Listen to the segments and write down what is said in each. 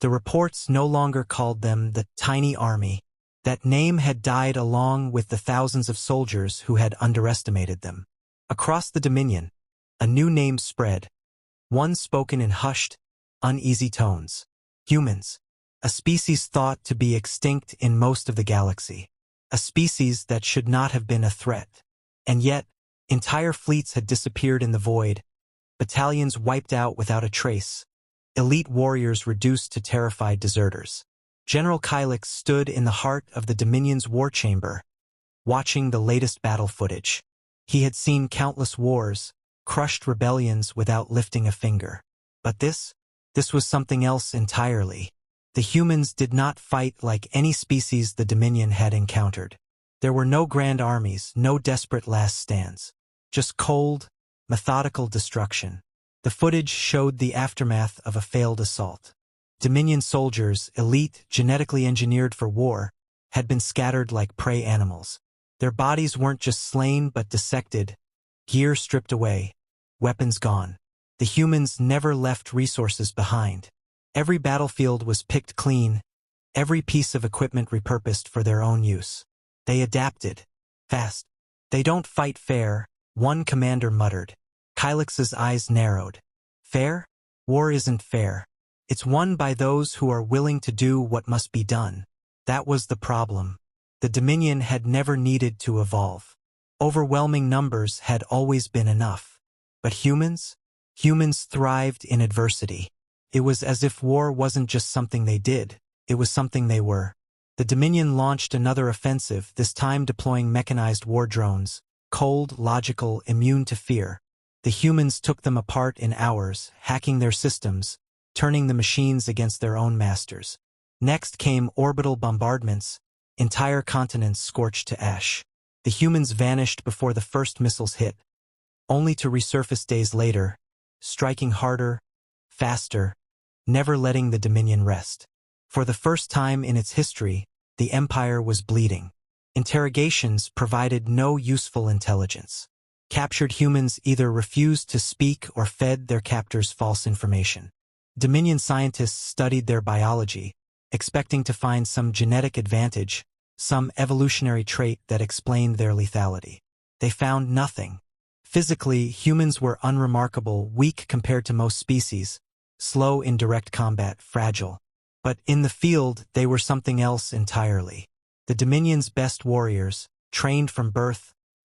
The reports no longer called them the tiny army. That name had died along with the thousands of soldiers who had underestimated them. Across the Dominion, a new name spread, one spoken in hushed, uneasy tones. Humans, a species thought to be extinct in most of the galaxy. A species that should not have been a threat. And yet, entire fleets had disappeared in the void, battalions wiped out without a trace, elite warriors reduced to terrified deserters. General Kylix stood in the heart of the Dominion's war chamber, watching the latest battle footage. He had seen countless wars, crushed rebellions without lifting a finger. But this was something else entirely. The humans did not fight like any species the Dominion had encountered. There were no grand armies, no desperate last stands. Just cold, methodical destruction. The footage showed the aftermath of a failed assault. Dominion soldiers, elite, genetically engineered for war, had been scattered like prey animals. Their bodies weren't just slain but dissected, gear stripped away, weapons gone. The humans never left resources behind. Every battlefield was picked clean, every piece of equipment repurposed for their own use. They adapted. Fast. They don't fight fair, one commander muttered. Kylix's eyes narrowed. Fair? War isn't fair. It's won by those who are willing to do what must be done. That was the problem. The Dominion had never needed to evolve. Overwhelming numbers had always been enough. But humans? Humans thrived in adversity. It was as if war wasn't just something they did, it was something they were. The Dominion launched another offensive, this time deploying mechanized war drones, cold, logical, immune to fear. The humans took them apart in hours, hacking their systems, turning the machines against their own masters. Next came orbital bombardments, entire continents scorched to ash. The humans vanished before the first missiles hit, only to resurface days later, striking harder, faster, never letting the Dominion rest. For the first time in its history, the Empire was bleeding. Interrogations provided no useful intelligence. Captured humans either refused to speak or fed their captors false information. Dominion scientists studied their biology, expecting to find some genetic advantage, some evolutionary trait that explained their lethality. They found nothing. Physically, humans were unremarkable, weak compared to most species, slow in direct combat, fragile. But in the field, they were something else entirely. The Dominion's best warriors, trained from birth,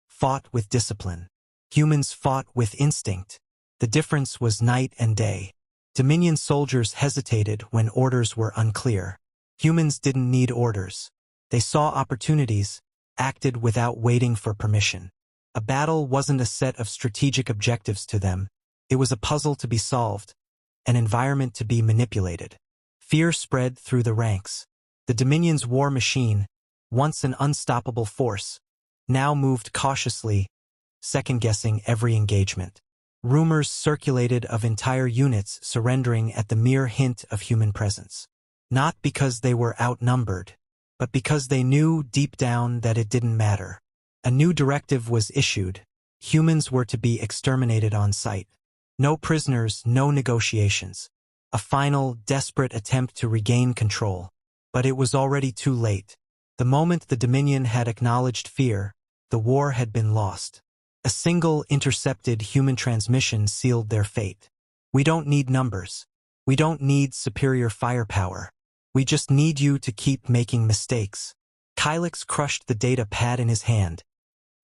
fought with discipline. Humans fought with instinct. The difference was night and day. Dominion soldiers hesitated when orders were unclear. Humans didn't need orders. They saw opportunities, acted without waiting for permission. A battle wasn't a set of strategic objectives to them. It was a puzzle to be solved, an environment to be manipulated. Fear spread through the ranks. The Dominion's war machine, once an unstoppable force, now moved cautiously, second-guessing every engagement. Rumors circulated of entire units surrendering at the mere hint of human presence. Not because they were outnumbered, but because they knew deep down that it didn't matter. A new directive was issued. Humans were to be exterminated on sight. No prisoners, no negotiations. A final, desperate attempt to regain control. But it was already too late. The moment the Dominion had acknowledged fear, the war had been lost. A single intercepted human transmission sealed their fate. We don't need numbers. We don't need superior firepower. We just need you to keep making mistakes. Kylix crushed the data pad in his hand,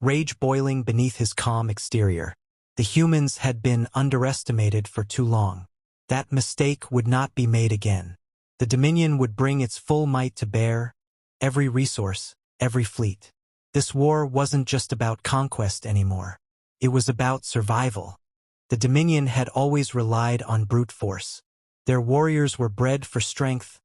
rage boiling beneath his calm exterior. The humans had been underestimated for too long. That mistake would not be made again. The Dominion would bring its full might to bear, every resource, every fleet. This war wasn't just about conquest anymore. It was about survival. The Dominion had always relied on brute force. Their warriors were bred for strength,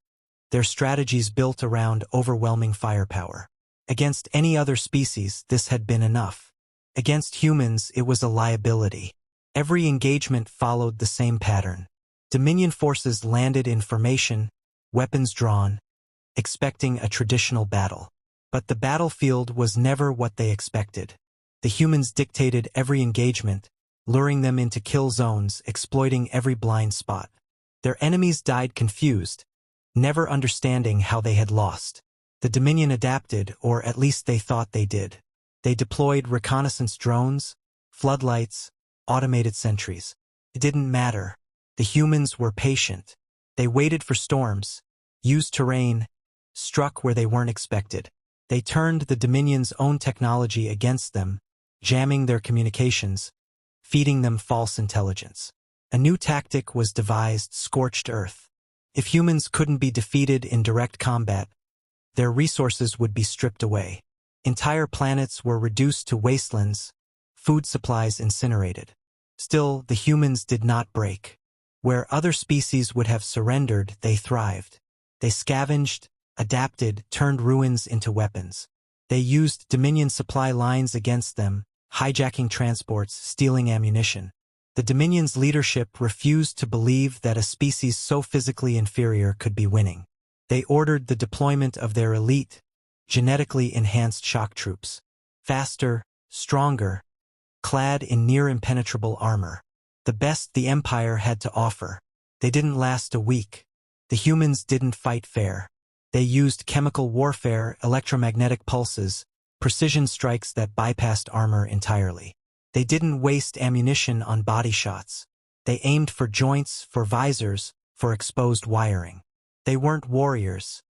their strategies built around overwhelming firepower. Against any other species, this had been enough. Against humans, it was a liability. Every engagement followed the same pattern. Dominion forces landed in formation, weapons drawn, expecting a traditional battle. But the battlefield was never what they expected. The humans dictated every engagement, luring them into kill zones, exploiting every blind spot. Their enemies died confused, never understanding how they had lost. The Dominion adapted, or at least they thought they did. They deployed reconnaissance drones, floodlights, automated sentries. It didn't matter. The humans were patient. They waited for storms, used terrain, struck where they weren't expected. They turned the Dominion's own technology against them, jamming their communications, feeding them false intelligence. A new tactic was devised: scorched earth. If humans couldn't be defeated in direct combat, their resources would be stripped away. Entire planets were reduced to wastelands, food supplies incinerated. Still, the humans did not break. Where other species would have surrendered, they thrived. They scavenged, adapted, turned ruins into weapons. They used Dominion supply lines against them, hijacking transports, stealing ammunition. The Dominion's leadership refused to believe that a species so physically inferior could be winning. They ordered the deployment of their elite, genetically enhanced shock troops. Faster, stronger, clad in near-impenetrable armor. The best the Empire had to offer. They didn't last a week. The humans didn't fight fair. They used chemical warfare, electromagnetic pulses, precision strikes that bypassed armor entirely. They didn't waste ammunition on body shots. They aimed for joints, for visors, for exposed wiring. They weren't warriors.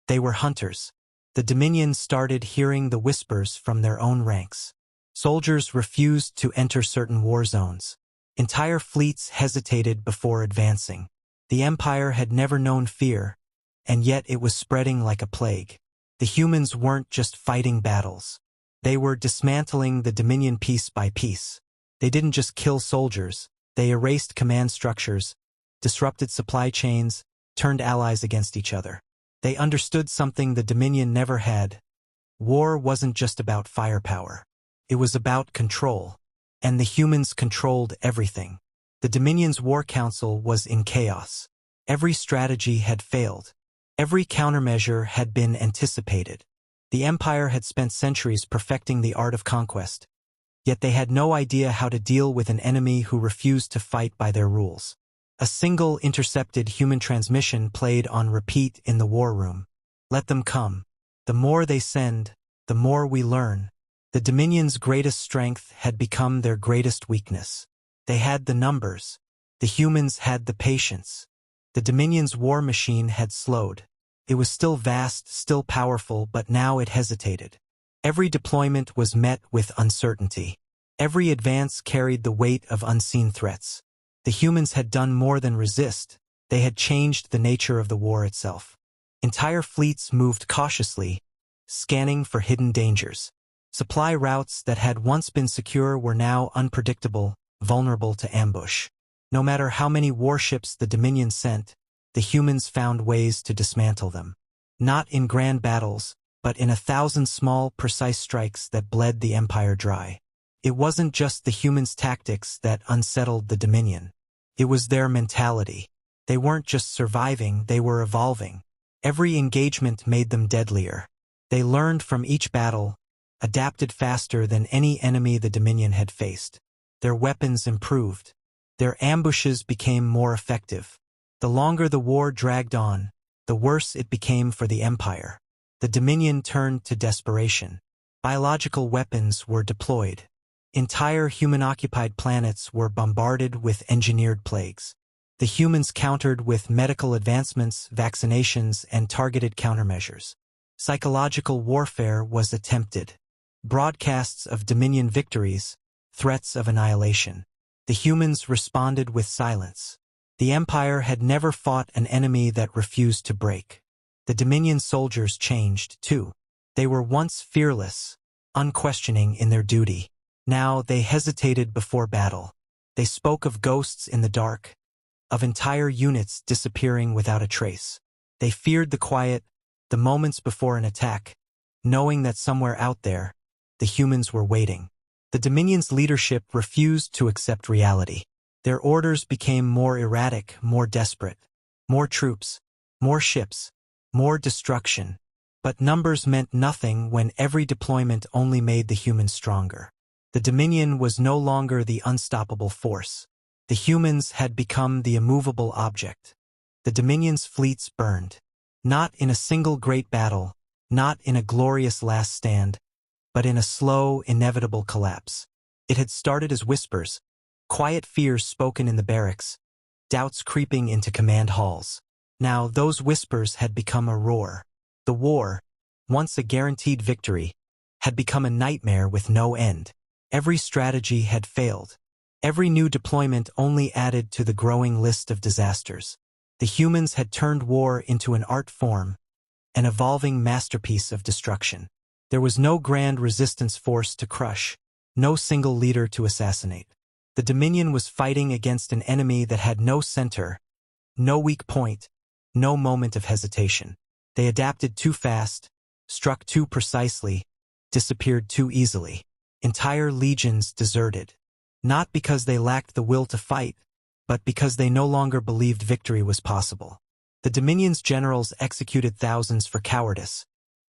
They were hunters. The Dominion started hearing the whispers from their own ranks. Soldiers refused to enter certain war zones. Entire fleets hesitated before advancing. The Empire had never known fear, and yet it was spreading like a plague. The humans weren't just fighting battles. They were dismantling the Dominion piece by piece. They didn't just kill soldiers, they erased command structures, disrupted supply chains, turned allies against each other. They understood something the Dominion never had. War wasn't just about firepower. It was about control. And the humans controlled everything. The Dominion's War Council was in chaos. Every strategy had failed. Every countermeasure had been anticipated. The Empire had spent centuries perfecting the art of conquest, yet they had no idea how to deal with an enemy who refused to fight by their rules. A single intercepted human transmission played on repeat in the war room. Let them come. The more they send, the more we learn. The Dominion's greatest strength had become their greatest weakness. They had the numbers. The humans had the patience. The Dominion's war machine had slowed. It was still vast, still powerful, but now it hesitated. Every deployment was met with uncertainty. Every advance carried the weight of unseen threats. The humans had done more than resist. They had changed the nature of the war itself. Entire fleets moved cautiously, scanning for hidden dangers. Supply routes that had once been secure were now unpredictable, vulnerable to ambush. No matter how many warships the Dominion sent, the humans found ways to dismantle them. Not in grand battles, but in 1,000 small, precise strikes that bled the Empire dry. It wasn't just the humans' tactics that unsettled the Dominion. It was their mentality. They weren't just surviving, they were evolving. Every engagement made them deadlier. They learned from each battle, adapted faster than any enemy the Dominion had faced. Their weapons improved. Their ambushes became more effective. The longer the war dragged on, the worse it became for the Empire. The Dominion turned to desperation. Biological weapons were deployed. Entire human-occupied planets were bombarded with engineered plagues. The humans countered with medical advancements, vaccinations, and targeted countermeasures. Psychological warfare was attempted. Broadcasts of Dominion victories, threats of annihilation. The humans responded with silence. The Empire had never fought an enemy that refused to break. The Dominion soldiers changed, too. They were once fearless, unquestioning in their duty. Now they hesitated before battle. They spoke of ghosts in the dark, of entire units disappearing without a trace. They feared the quiet, the moments before an attack, knowing that somewhere out there, the humans were waiting. The Dominion's leadership refused to accept reality. Their orders became more erratic, more desperate. More troops, more ships, more destruction. But numbers meant nothing when every deployment only made the humans stronger. The Dominion was no longer the unstoppable force. The humans had become the immovable object. The Dominion's fleets burned. Not in a single great battle, not in a glorious last stand, but in a slow, inevitable collapse. It had started as whispers, quiet fears spoken in the barracks, doubts creeping into command halls. Now those whispers had become a roar. The war, once a guaranteed victory, had become a nightmare with no end. Every strategy had failed. Every new deployment only added to the growing list of disasters. The humans had turned war into an art form, an evolving masterpiece of destruction. There was no grand resistance force to crush, no single leader to assassinate. The Dominion was fighting against an enemy that had no center, no weak point, no moment of hesitation. They adapted too fast, struck too precisely, disappeared too easily. Entire legions deserted. Not because they lacked the will to fight, but because they no longer believed victory was possible. The Dominion's generals executed thousands for cowardice,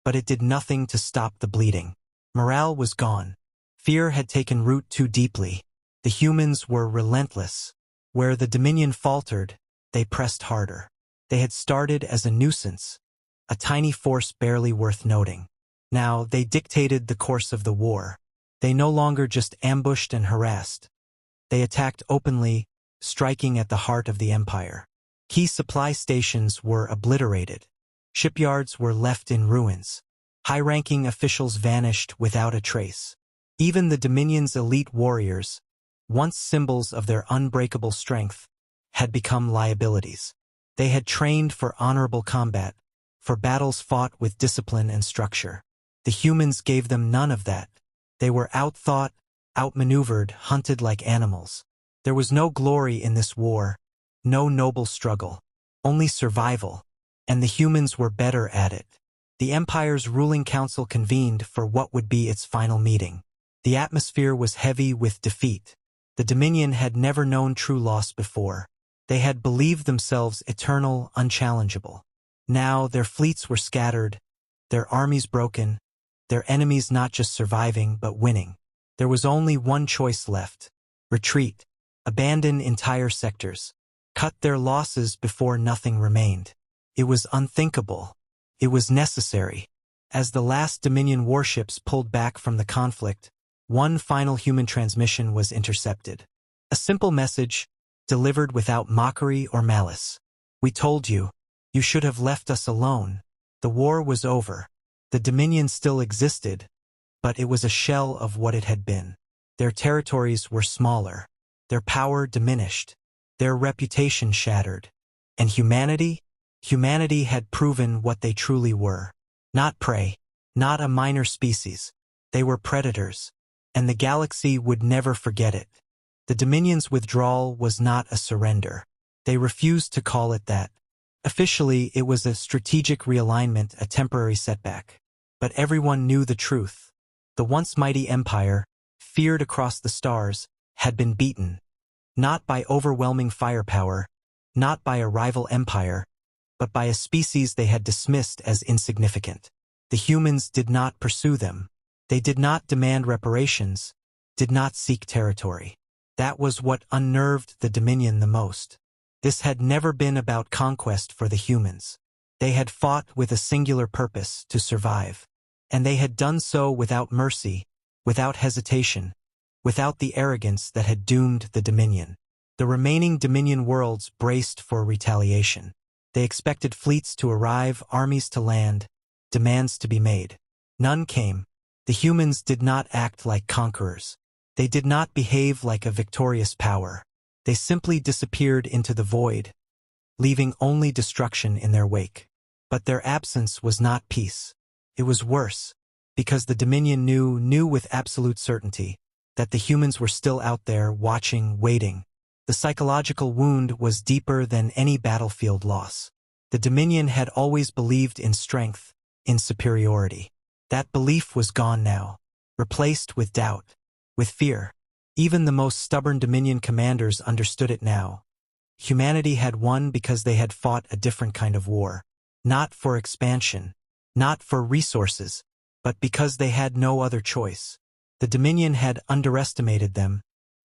but it did nothing to stop the bleeding. Morale was gone. Fear had taken root too deeply. The humans were relentless. Where the Dominion faltered, they pressed harder. They had started as a nuisance, a tiny force barely worth noting. Now they dictated the course of the war. They no longer just ambushed and harassed. They attacked openly, striking at the heart of the empire. Key supply stations were obliterated. Shipyards were left in ruins. High-ranking officials vanished without a trace. Even the Dominion's elite warriors, once symbols of their unbreakable strength, had become liabilities. They had trained for honorable combat, for battles fought with discipline and structure. The humans gave them none of that. They were outthought, outmaneuvered, hunted like animals. There was no glory in this war, no noble struggle, only survival, and the humans were better at it. The Empire's ruling council convened for what would be its final meeting. The atmosphere was heavy with defeat. The Dominion had never known true loss before. They had believed themselves eternal, unchallengeable. Now their fleets were scattered, their armies broken, their enemies not just surviving but winning. There was only one choice left: retreat, abandon entire sectors, cut their losses before nothing remained. It was unthinkable. It was necessary. As the last Dominion warships pulled back from the conflict, one final human transmission was intercepted. A simple message, delivered without mockery or malice. "We told you. You should have left us alone." The war was over. The Dominion still existed, but it was a shell of what it had been. Their territories were smaller. Their power diminished. Their reputation shattered. And humanity? Humanity had proven what they truly were. Not prey. Not a minor species. They were predators. And the galaxy would never forget it. The Dominion's withdrawal was not a surrender. They refused to call it that. Officially, it was a strategic realignment, a temporary setback. But everyone knew the truth. The once mighty empire, feared across the stars, had been beaten. Not by overwhelming firepower, not by a rival empire, but by a species they had dismissed as insignificant. The humans did not pursue them. They did not demand reparations, did not seek territory. That was what unnerved the Dominion the most. This had never been about conquest for the humans. They had fought with a singular purpose: to survive. And they had done so without mercy, without hesitation, without the arrogance that had doomed the Dominion. The remaining Dominion worlds braced for retaliation. They expected fleets to arrive, armies to land, demands to be made. None came. The humans did not act like conquerors. They did not behave like a victorious power. They simply disappeared into the void, leaving only destruction in their wake. But their absence was not peace. It was worse, because the Dominion knew with absolute certainty that the humans were still out there, watching, waiting. The psychological wound was deeper than any battlefield loss. The Dominion had always believed in strength, in superiority. That belief was gone now, replaced with doubt, with fear. Even the most stubborn Dominion commanders understood it now. Humanity had won because they had fought a different kind of war. Not for expansion, not for resources, but because they had no other choice. The Dominion had underestimated them,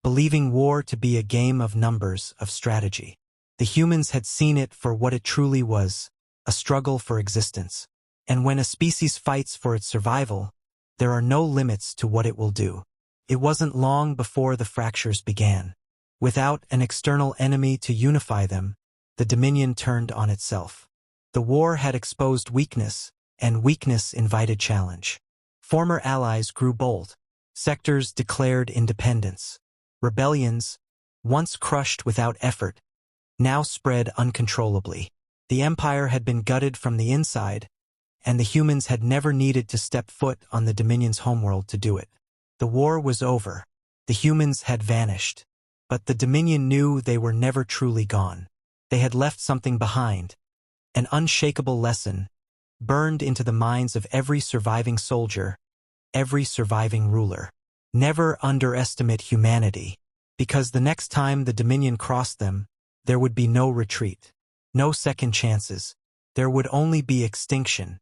believing war to be a game of numbers, of strategy. The humans had seen it for what it truly was: a struggle for existence. And when a species fights for its survival, there are no limits to what it will do. It wasn't long before the fractures began. Without an external enemy to unify them, the Dominion turned on itself. The war had exposed weakness, and weakness invited challenge. Former allies grew bold. Sectors declared independence. Rebellions, once crushed without effort, now spread uncontrollably. The empire had been gutted from the inside, and the humans had never needed to step foot on the Dominion's homeworld to do it. The war was over. The humans had vanished. But the Dominion knew they were never truly gone. They had left something behind, an unshakable lesson, burned into the minds of every surviving soldier, every surviving ruler. Never underestimate humanity, because the next time the Dominion crossed them, there would be no retreat, no second chances. There would only be extinction,